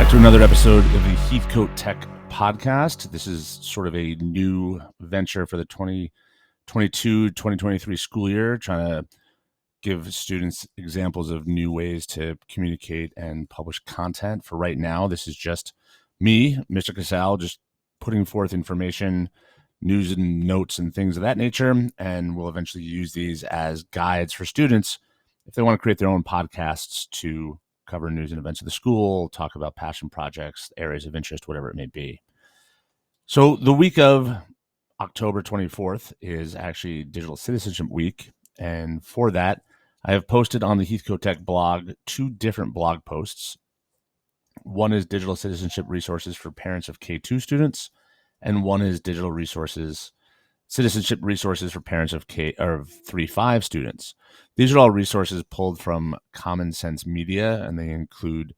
back to another episode of the HeathcoteTech podcast. This is sort of a new venture for the 2022-2023 school year, trying to give students examples of new ways to communicate and publish content. For right now, this is just me, Mr. Casal, just putting forth information, news and notes and things of that nature, and we'll eventually use these as guides for students if they want to create their own podcasts to cover news and events of the school, talk about passion projects, areas of interest, whatever it may be. So the week of October 24th is actually Digital Citizenship Week. And for that, I have posted on the HeathcoteTech blog 2 different blog posts. One is digital citizenship resources for parents of K2 students, and one is citizenship resources for parents of 3-5 students. These are all resources pulled from Common Sense Media, and they include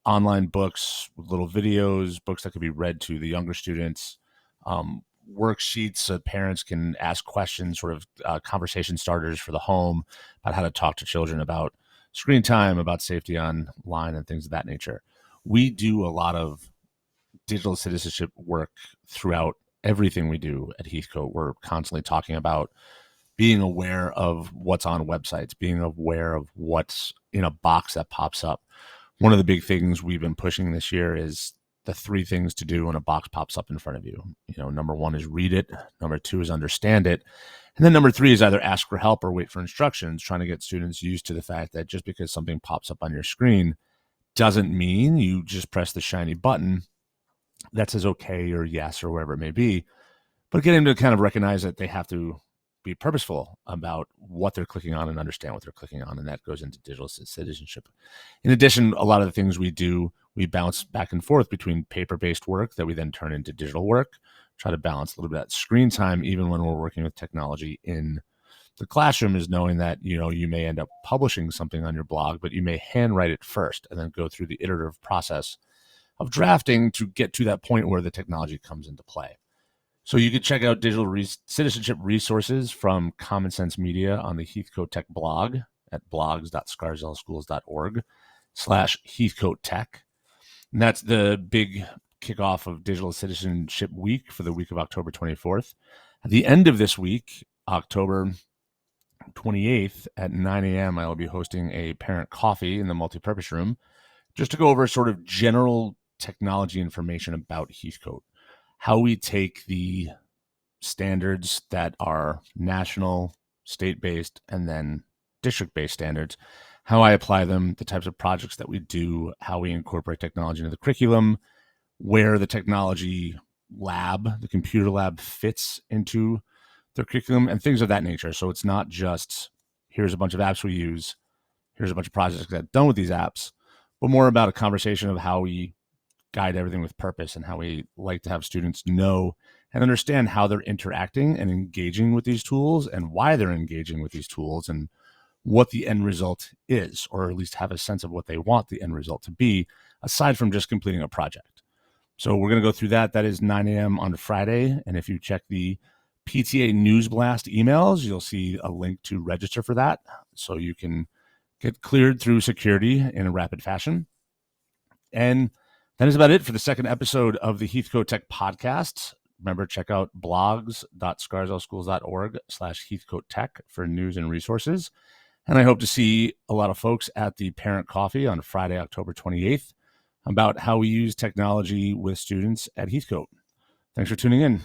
online books with little videos, books that could be read to the younger students, worksheets so parents can ask questions, sort of conversation starters for the home about how to talk to children about screen time, about safety online, and things of that nature. We do a lot of digital citizenship work throughout everything we do at Heathcote. We're constantly talking about being aware of what's on websites, being aware of what's in a box that pops up. One of the big things we've been pushing this year is the 3 things to do when a box pops up in front of you. Number 1 is read it. Number 2 is understand it. And then number 3 is either ask for help or wait for instructions, trying to get students used to the fact that just because something pops up on your screen doesn't mean you just press the shiny button that says okay or yes or whatever it may be, but getting them to kind of recognize that they have to be purposeful about what they're clicking on and understand what they're clicking on, and that goes into digital citizenship. In addition, a lot of the things we do, we bounce back and forth between paper-based work that we then turn into digital work, try to balance a little bit of that screen time, even when we're working with technology in the classroom, is knowing that, you may end up publishing something on your blog, but you may handwrite it first and then go through the iterative process of drafting to get to that point where the technology comes into play. So you can check out digital citizenship resources from Common Sense Media on the HeathcoteTech blog at blogs.scarsdaleschools.org/HeathcoteTech. And that's the big kickoff of Digital Citizenship Week for the week of October 24th. At the end of this week, October 28th at 9 a.m., I will be hosting a parent coffee in the multipurpose room just to go over sort of general technology information about Heathcote, how we take the standards that are national, state-based, and then district-based standards, how I apply them, the types of projects that we do, how we incorporate technology into the curriculum, where the technology lab, the computer lab, fits into the curriculum, and things of that nature. So it's not just, here's a bunch of apps we use, here's a bunch of projects that are done with these apps, but more about a conversation of how we guide everything with purpose and how we like to have students know and understand how they're interacting and engaging with these tools and why they're engaging with these tools and what the end result is, or at least have a sense of what they want the end result to be, aside from just completing a project. So we're going to go through that. That is 9 a.m. on Friday. And if you check the PTA News Blast emails, you'll see a link to register for that. So you can get cleared through security in a rapid fashion. And that is about it for the second episode of the HeathcoteTech podcast. Remember, check out blogs.scarsdaleschools.org/HeathcoteTech for news and resources. And I hope to see a lot of folks at the parent coffee on Friday, October 28th, about how we use technology with students at Heathcote. Thanks for tuning in.